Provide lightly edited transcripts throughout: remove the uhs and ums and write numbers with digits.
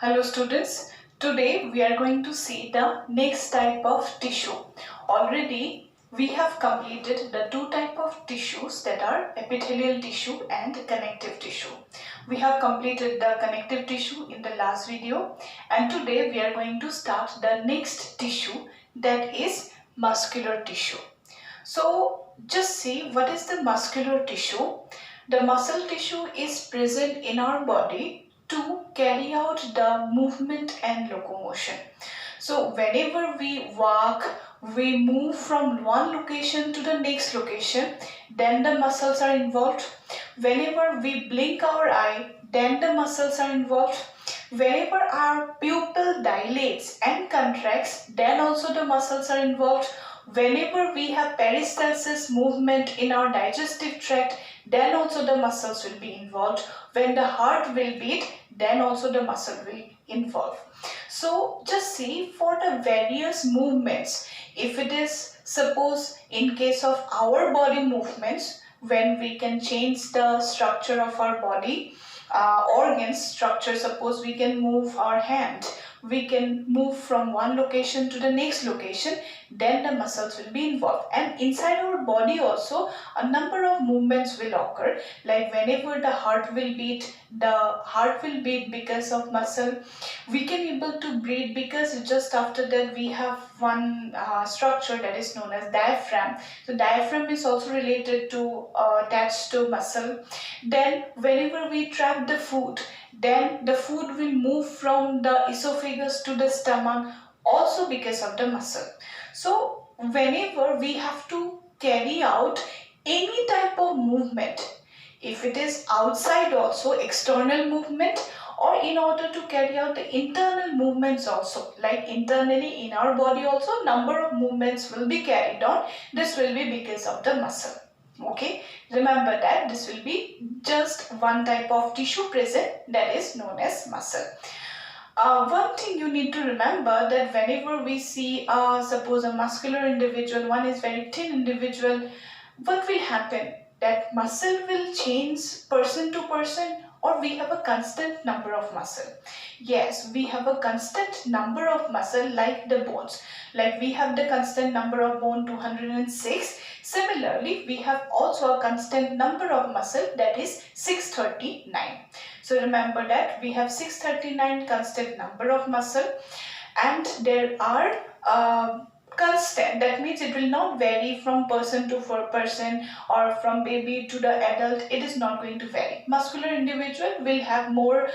Hello students, today we are going to see the next type of tissue. Already we have completed the two type of tissues, that are epithelial tissue and connective tissue. We have completed the connective tissue in the last video, and today we are going to start the next tissue, that is muscular tissue. So just see what is the muscular tissue. The muscle tissue is present in our body to carry out the movement and locomotion. So whenever we walk, we move from one location to the next location, then the muscles are involved. Whenever we blink our eye, then the muscles are involved. Whenever our pupil dilates and contracts, then also the muscles are involved. Whenever we have peristalsis movement in our digestive tract, then also the muscles will be involved. When the heart will beat, then also the muscle will involve. So just see for the various movements, if it is suppose in case of our body movements, when we can change the structure of our body, organs structure, suppose we can move our hand, we can move from one location to the next location, then the muscles will be involved. And inside our body also a number of movements will occur, like whenever the heart will beat, because of muscle. We can able to breathe because just after that we have one structure that is known as diaphragm. So diaphragm is also related to attached to muscle. Then whenever we trap the food, then the food will move from the esophagus to the stomach, also because of the muscle. So whenever we have to carry out any type of movement, if it is outside also external movement, or in order to carry out the internal movements also, like internally in our body also number of movements will be carried on, this will be because of the muscle. Okay, remember that this will be just one type of tissue present, that is known as muscle. One thing you need to remember, that whenever we see suppose a muscular individual, one is very thin individual, what will happen, that muscle will change person to person, or we have a constant number of muscle? Yes, we have a constant number of muscle, like the bones, like we have the constant number of bone 206. Similarly, we have also a constant number of muscle, that is 639. So remember that we have 639 constant number of muscle, and there are constant, that means it will not vary from person to person, or from baby to the adult, it is not going to vary. Muscular individual will have more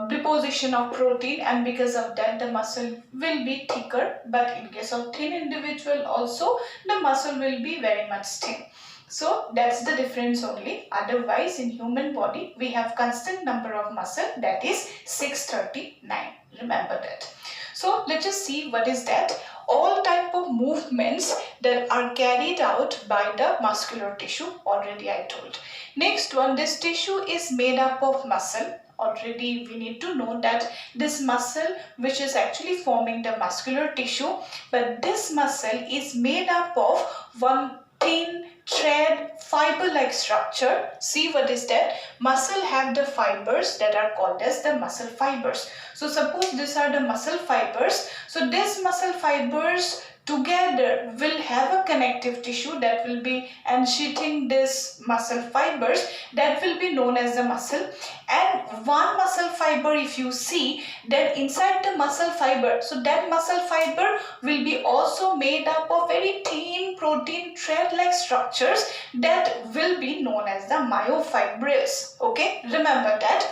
deposition of protein, and because of that the muscle will be thicker, but in case of thin individual also the muscle will be very much thin. So that's the difference only. Otherwise in human body we have constant number of muscle, that is 639. Remember that. So let us see what is that. All type of movements that are carried out by the muscular tissue, already I told. Next one, this tissue is made up of muscle. Already we need to know that this muscle, which is actually forming the muscular tissue, but this muscle is made up of one thin thread fiber like structure. See what is that? Muscle have the fibers that are called as the muscle fibers. So suppose these are the muscle fibers. So these muscle fibers together will have a connective tissue that will be encircling this muscle fibers, that will be known as the muscle. And one muscle fiber, if you see, then inside the muscle fiber, so that muscle fiber will be also made up of very thin protein thread like structures, that will be known as the myofibrils. Okay, remember that.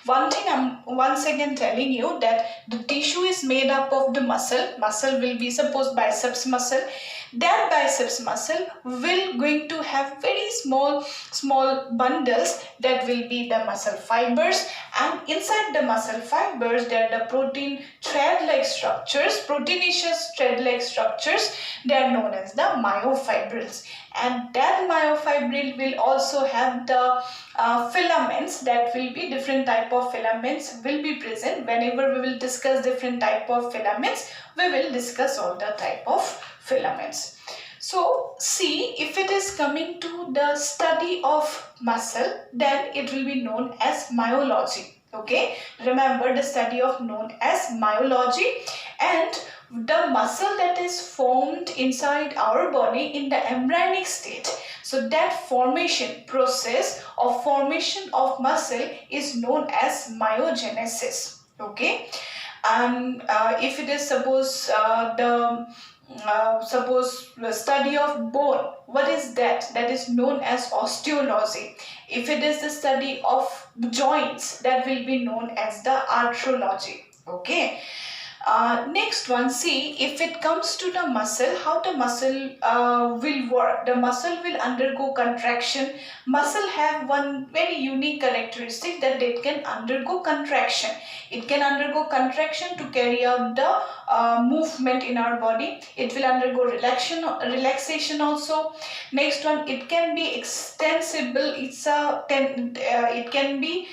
One thing I'm once again telling you, that the tissue is made up of the muscle. Muscle will be suppose biceps muscle. That biceps muscle will going to have very small bundles, that will be the muscle fibers, and inside the muscle fibers there are the protein thread like structures, proteinaceous thread like structures, they are known as the myofibrils. And that myofibril will also have the filaments, that will be different type of filaments will be present. Whenever we will discuss different type of filaments, we will discuss all the type of filaments. So see, if it is coming to the study of muscle, then it will be known as myology. Okay, remember the study of known as myology. And the muscle that is formed inside our body in the embryonic state, so that formation process of formation of muscle is known as myogenesis. Okay, and if it is suppose the study of bone, what is that? That is known as osteology. If it is the study of joints, that will be known as the arthrology. Okay. Next one, see, if it comes to the muscle, how the muscle will work. The muscle will undergo contraction. Muscle have one very unique characteristic, that it can undergo contraction. It can undergo contraction to carry out the movement in our body. It will undergo relaxation also. Next one, it can be extensible. It can be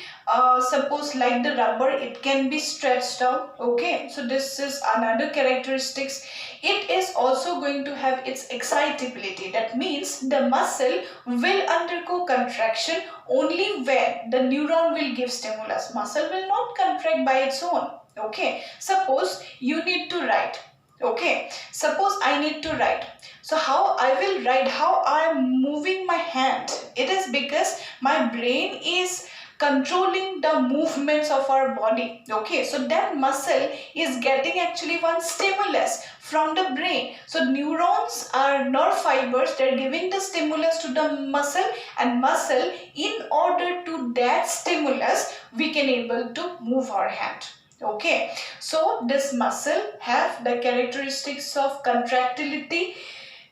suppose like the rubber, it can be stretched out. Okay, so this is another characteristics. It is also going to have its excitability. That means the muscle will undergo contraction only when the neuron will give stimulus. Muscle will not contract by its own. Okay, suppose you need to write. Okay, suppose I need to write. So how I will write, how I am moving my hand? It is because my brain is controlling the movements of our body. Okay, so that muscle is getting actually one stimulus from the brain. So neurons are nerve fibers, they're giving the stimulus to the muscle, and muscle, in order to that stimulus, we can able to move our hand. Okay, so this muscle have the characteristics of contractility,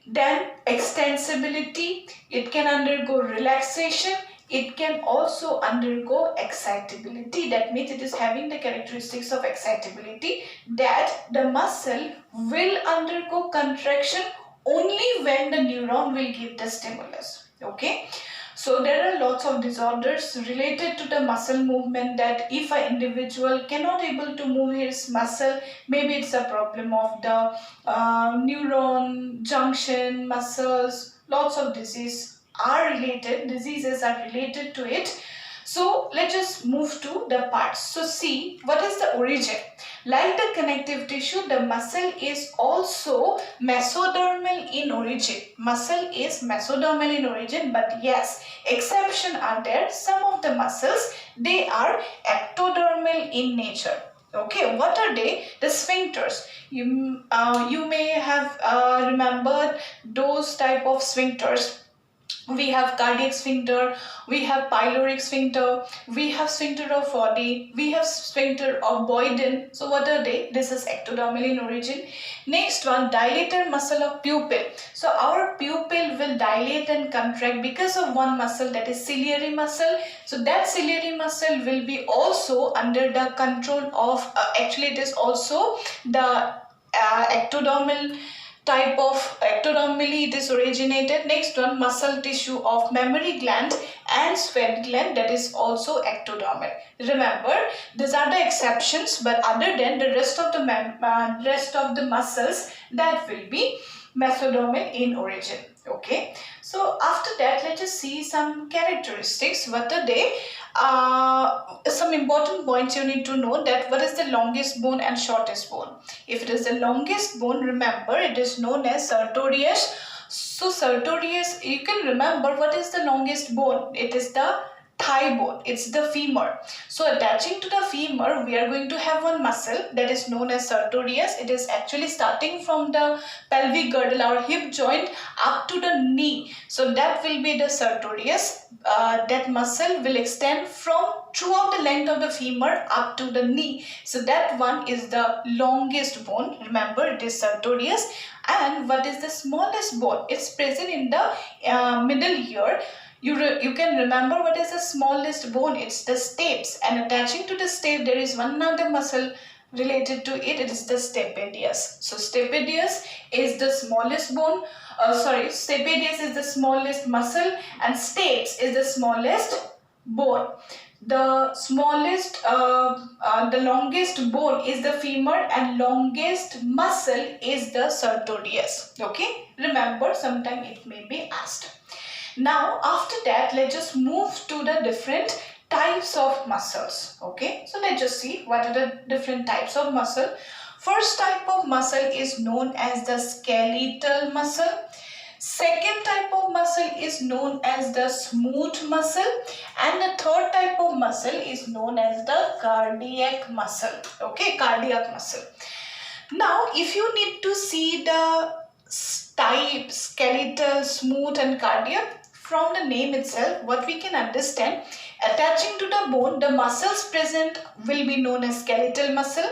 then extensibility, it can undergo relaxation, it can also undergo excitability. That means it is having the characteristics of excitability, that the muscle will undergo contraction only when the neuron will give the stimulus. Okay, so there are lots of disorders related to the muscle movement, that if an individual cannot able to move his muscle, maybe it's a problem of the neuron junction muscles. Lots of diseases are related to it. So let's just move to the parts. So see, what is the origin? Like the connective tissue, the muscle is also mesodermal in origin. Muscle is mesodermal in origin, but yes, exception are there. Some of the muscles, they are ectodermal in nature. Okay, what are they? The sphincters. You may have remembered those type of sphincters. We have cardiac sphincter, we have pyloric sphincter, we have sphincter of Oddi, we have sphincter of Boyden. So what are they? This is ectodermal in origin. Next one, dilator muscle of pupil. So our pupil will dilate and contract because of one muscle, that is ciliary muscle. So that ciliary muscle will be also under the control of, actually it is also the ectodermal type of, ectodermally it is originated. Next one, muscle tissue of mammary gland and sweat gland, that is also ectodermal. Remember, these are the exceptions, but other than the rest of the muscles, that will be mesodermal in origin. Okay, so after that, let us see some characteristics. What are they? Some important points you need to know, that what is the longest bone and shortest bone. If it is the longest bone, remember it is known as sartorius. So sartorius, you can remember what is the longest bone. It is the thigh bone, it's the femur. So attaching to the femur, we are going to have one muscle that is known as sartorius. It is actually starting from the pelvic girdle, our hip joint, up to the knee. So that will be the sartorius. That muscle will extend from throughout the length of the femur up to the knee. So that one is the longest bone. Remember, it is sartorius. And what is the smallest bone? It's present in the middle ear. You can remember what is the smallest bone. It's the stapes, and attaching to the stape there is one other muscle related to it. It is the stapedius. So stapedius is the smallest bone. Stapedius is the smallest muscle, and stapes is the smallest bone. The smallest, the longest bone is the femur, and longest muscle is the sartorius. Okay, remember, sometime it may be asked. Now after that, let's just move to the different types of muscles. Okay, so let's just see what are the different types of muscle. First type of muscle is known as the skeletal muscle. Second type of muscle is known as the smooth muscle, and the third type of muscle is known as the cardiac muscle. Okay, cardiac muscle. Now, if you need to see the type skeletal, smooth and cardiac, from the name itself, what we can understand, attaching to the bone, the muscles present will be known as skeletal muscle.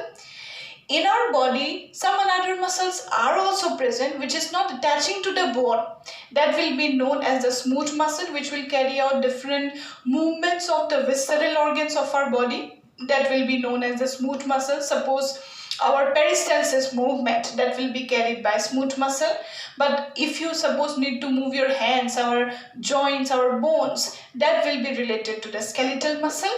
In our body, some other muscles are also present which is not attaching to the bone. That will be known as the smooth muscle, which will carry out different movements of the visceral organs of our body. That will be known as the smooth muscle. Suppose our peristalsis movement, that will be carried by smooth muscle. But if you suppose need to move your hands, our joints, our bones, that will be related to the skeletal muscle.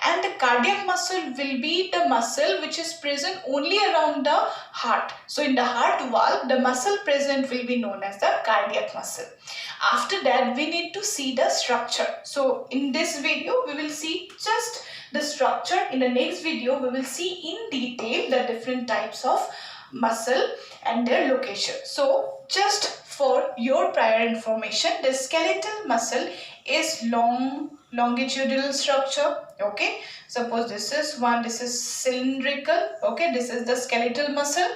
And the cardiac muscle will be the muscle which is present only around the heart. So in the heart valve, the muscle present will be known as the cardiac muscle. After that, we need to see the structure. So in this video, we will see just the structure. In the next video, we will see in detail the different types of muscle and their location. So just for your prior information, the skeletal muscle is longitudinal structure. Okay, suppose this is one, this is cylindrical. Okay, this is the skeletal muscle.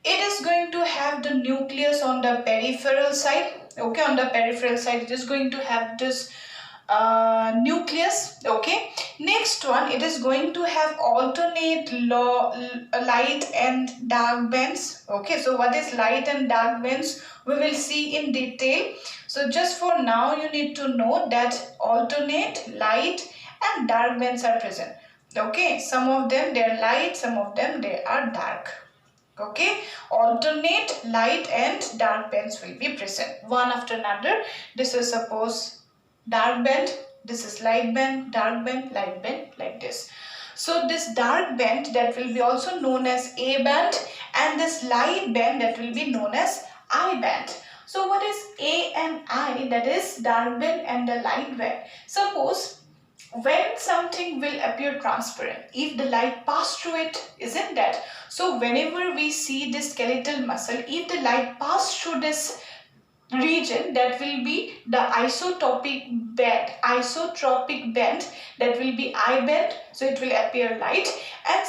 It is going to have the nucleus on the peripheral side. Okay, on the peripheral side, it is going to have this nucleus. Okay, next one, it is going to have alternate light and dark bands. Okay, so what is light and dark bands, we will see in detail. So just for now, you need to know that alternate light and dark bands are present. Okay, some of them they are light, some of them they are dark. Okay, alternate light and dark bands will be present one after another. This is suppose dark band, this is light band, dark band, light band, like this. So this dark band, that will be also known as A band, and this light band, that will be known as I band. So what is A and I? That is dark band and the light band. Suppose when something will appear transparent, if the light pass through it, isn't that? So whenever we see this skeletal muscle, if the light pass through this region, that will be the isotropic band, that will be I band, so it will appear light. And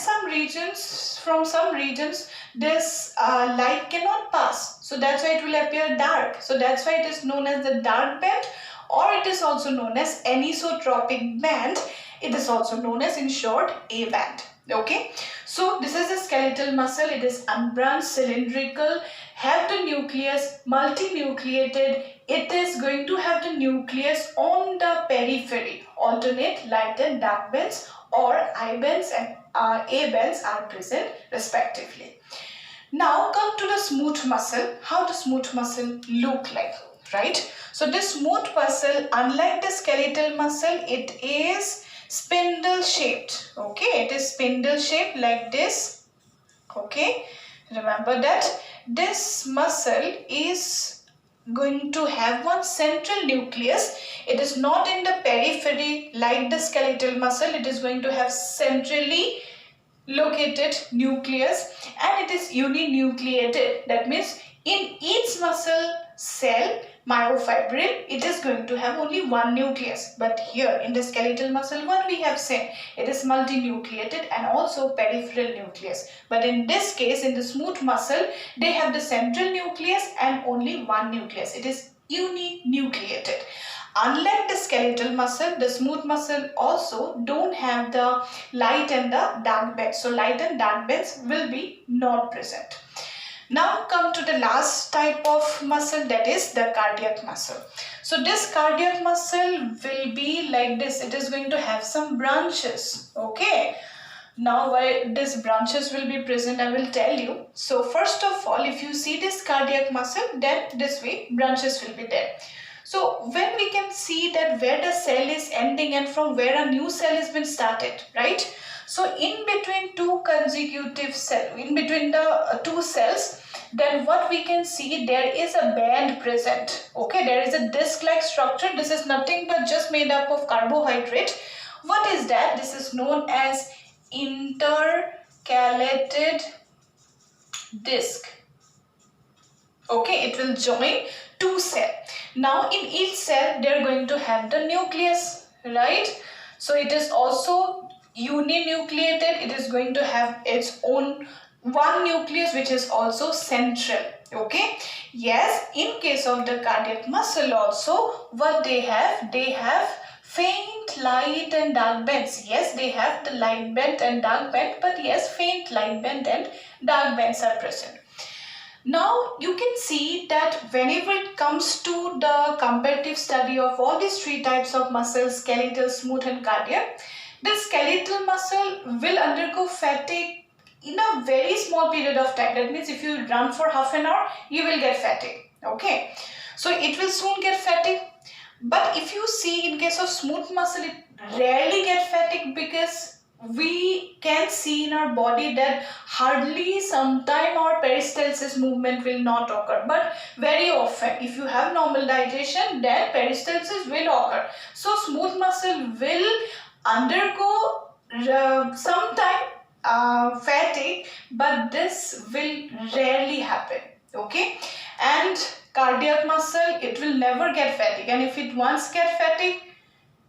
from some regions this light cannot pass, so that's why it will appear dark. So that's why it is known as the dark band, or it is also known as anisotropic band. It is also known as, in short, A band. Okay, so this is the skeletal muscle. It is unbranched, cylindrical, have the nucleus, multinucleated. It is going to have the nucleus on the periphery. Alternate light and dark bands, or I bands and A bands are present respectively. Now come to the smooth muscle. How the smooth muscle look like, right? So this smooth muscle, unlike the skeletal muscle, it is spindle shaped. Okay, it is spindle shaped like this. Okay, remember that this muscle is going to have one central nucleus. It is not in the periphery like the skeletal muscle. It is going to have centrally located nucleus, and it is uninucleated. That means in each muscle cell, myofibril, it is going to have only one nucleus. But here in the skeletal muscle, what we have seen, it is multinucleated and also peripheral nucleus. But in this case, in the smooth muscle, they have the central nucleus and only one nucleus. It is uninucleated. Unlike the skeletal muscle, the smooth muscle also don't have the light and the dark bands. So light and dark bands will be not present. Now come to the last type of muscle, that is the cardiac muscle. So this cardiac muscle will be like this. It is going to have some branches. Okay. Now why these branches will be present, I will tell you. So first of all, if you see this cardiac muscle, then this way branches will be there. So when we can see that where the cell is ending and from where a new cell has been started, right? So in between two consecutive cells, in between the two cells, then what we can see, there is a band present. Okay, there is a disc-like structure. This is nothing but just made up of carbohydrate. What is that? This is known as intercalated disc. Okay, it will join two cells. Now in each cell they are going to have the nucleus, right? So it is also uninucleated. It is going to have its own one nucleus which is also central. Okay, yes, in case of the cardiac muscle also, what they have faint light and dark bands. Yes, they have the light band and dark band, but yes, faint light band and dark bands are present. Now you can see that whenever it comes to the comparative study of all these three types of muscles, skeletal, smooth and cardiac, the skeletal muscle will undergo fatigue in a very small period of time. That means if you run for half an hour, you will get fatigue. Okay, so it will soon get fatigue. But if you see in case of smooth muscle, it rarely get fatigue, because we can see in our body that hardly sometime our peristalsis movement will not occur, but very often if you have normal digestion, then peristalsis will occur. So smooth muscle will undergo sometime fatigue, but this will rarely happen. Okay, and cardiac muscle, it will never get fatigue, and if it once get fatigue,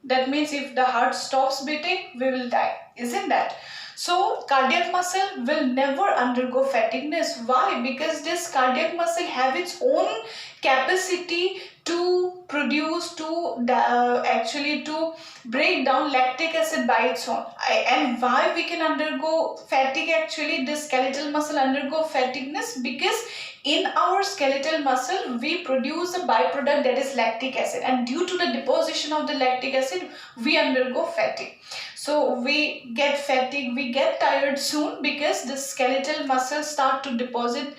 that means if the heart stops beating, we will die, isn't that? So cardiac muscle will never undergo fatigueness. Why? Because this cardiac muscle have its own capacity to produce, actually to break down lactic acid by its own. And why we can undergo fatigue, actually this skeletal muscle undergo fatigueness, because in our skeletal muscle we produce a byproduct, that is lactic acid, and due to the deposition of the lactic acid we undergo fatigue. So we get fatigue, we get tired soon, because the skeletal muscles start to deposit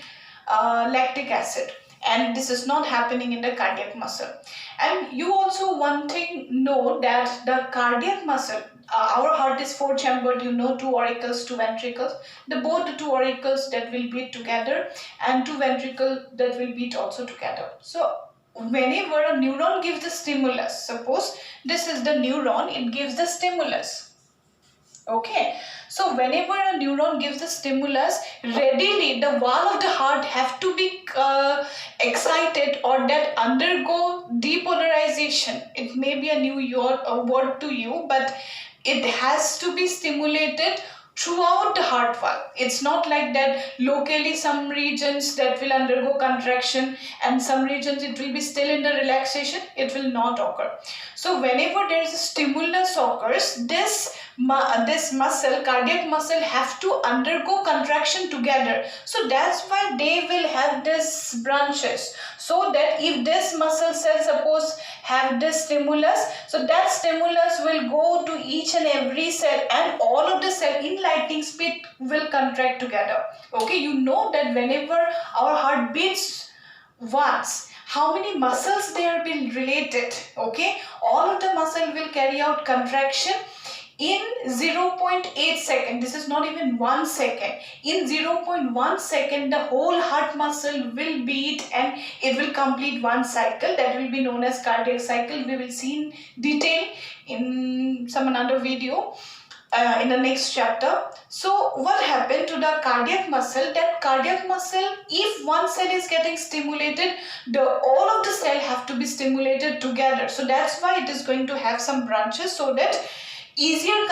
lactic acid, and this is not happening in the cardiac muscle. And you also one thing know that the cardiac muscle, our heart is four chambered, you know, two auricles, two ventricles. Both the two auricles that will beat together, and two ventricles that will beat also together. So whenever a neuron gives the stimulus, suppose this is the neuron, it gives the stimulus. Okay, so whenever a neuron gives the stimulus, readily the wall of the heart have to be excited, or that undergo depolarization. It may be a new word to you, but it has to be stimulated throughout the heart wall. It's not like that locally some regions that will undergo contraction and some regions it will be still in the relaxation. It will not occur. So whenever there is a stimulus occurs, this muscle, cardiac muscle, have to undergo contraction together. So that's why they will have these branches, so that if this muscle cell suppose have this stimulus, so that stimulus will go to each and every cell, and all of the cell in lightning speed will contract together. Okay, you know that whenever our heart beats once, how many muscles they are being related. Okay, all of the muscle will carry out contraction in 0.8 second. This is not even 1 second. In 0.1 second, the whole heart muscle will beat, and it will complete one cycle that will be known as cardiac cycle. We will see in detail in some another video in the next chapter. So what happened to the cardiac muscle? That cardiac muscle, if one cell is getting stimulated, all of the cell have to be stimulated together. So that's why it is going to have some branches, so that easier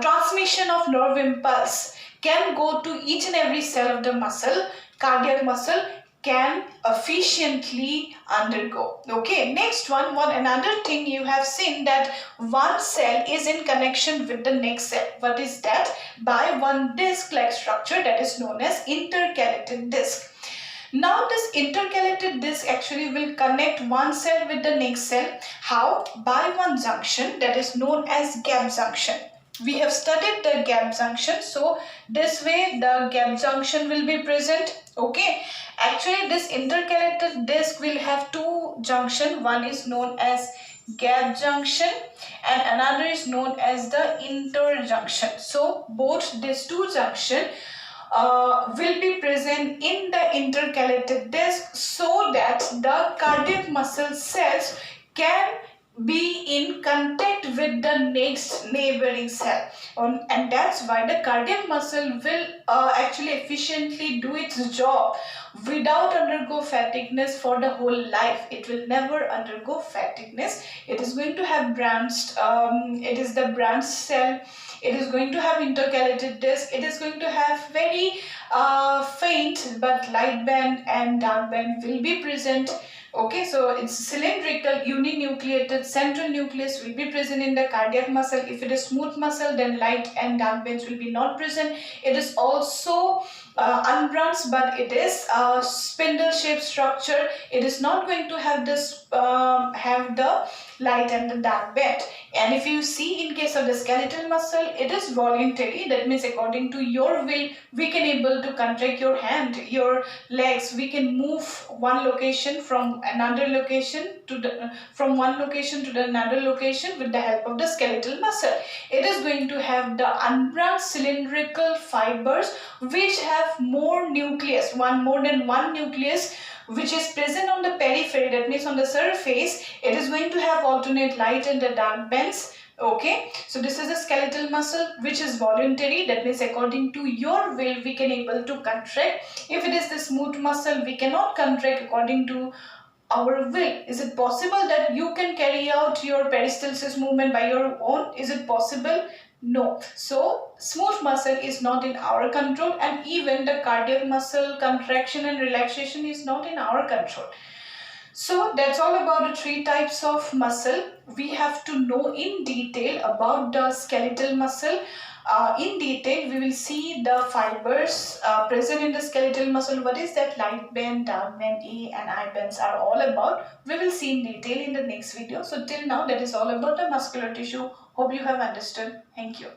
transmission of nerve impulse can go to each and every cell of the muscle. Cardiac muscle can efficiently undergo. Okay, next one, another thing you have seen, that one cell is in connection with the next cell. What is that? By one disc-like structure that is known as intercalated disc. Now this intercalated disc actually will connect one cell with the next cell. How? By one junction that is known as gap junction. We have studied the gap junction, so this way the gap junction will be present. Okay, actually this intercalated disc will have two junctions. One is known as gap junction and another is known as the interjunction. So both these two junctions will be present in the intercalated disc, so that the cardiac muscle cells can be in contact with the next neighboring cell, and that's why the cardiac muscle will actually efficiently do its job without undergo fatigueness for the whole life. It will never undergo fatigueness. It is going to have branched, it is the branched cell. It is going to have intercalated disc. It is going to have very faint but light band and dark band will be present. Okay, so it's cylindrical uninucleated central nucleus will be present in the cardiac muscle. If it is smooth muscle, then light and dark bands will be not present. It is also unbranched, but it is spindle shaped structure. It is not going to have this have the light and the dark band. And if you see in case of the skeletal muscle, it is voluntary. That means according to your will, we can able to contract your hand, your legs. We can move one location from another location to the from one location to the another location with the help of the skeletal muscle. It is going to have the unbranched cylindrical fibers which have more nucleus, more than one nucleus, which is present on the periphery. That means on the surface, it is going to have alternate light and the dark bands. Okay, so this is a skeletal muscle which is voluntary. That means according to your will, we can able to contract. If it is the smooth muscle, we cannot contract according to our will. Is it possible that you can carry out your peristalsis movement by your own? Is it possible? No. So smooth muscle is not in our control, and even the cardiac muscle contraction and relaxation is not in our control. So that's all about the three types of muscle. We have to know in detail about the skeletal muscle. In detail, we will see the fibers present in the skeletal muscle. What is that light band, dark band, A and I bands are all about. We will see in detail in the next video. So till now, that is all about the muscular tissue. Hope you have understood. Thank you.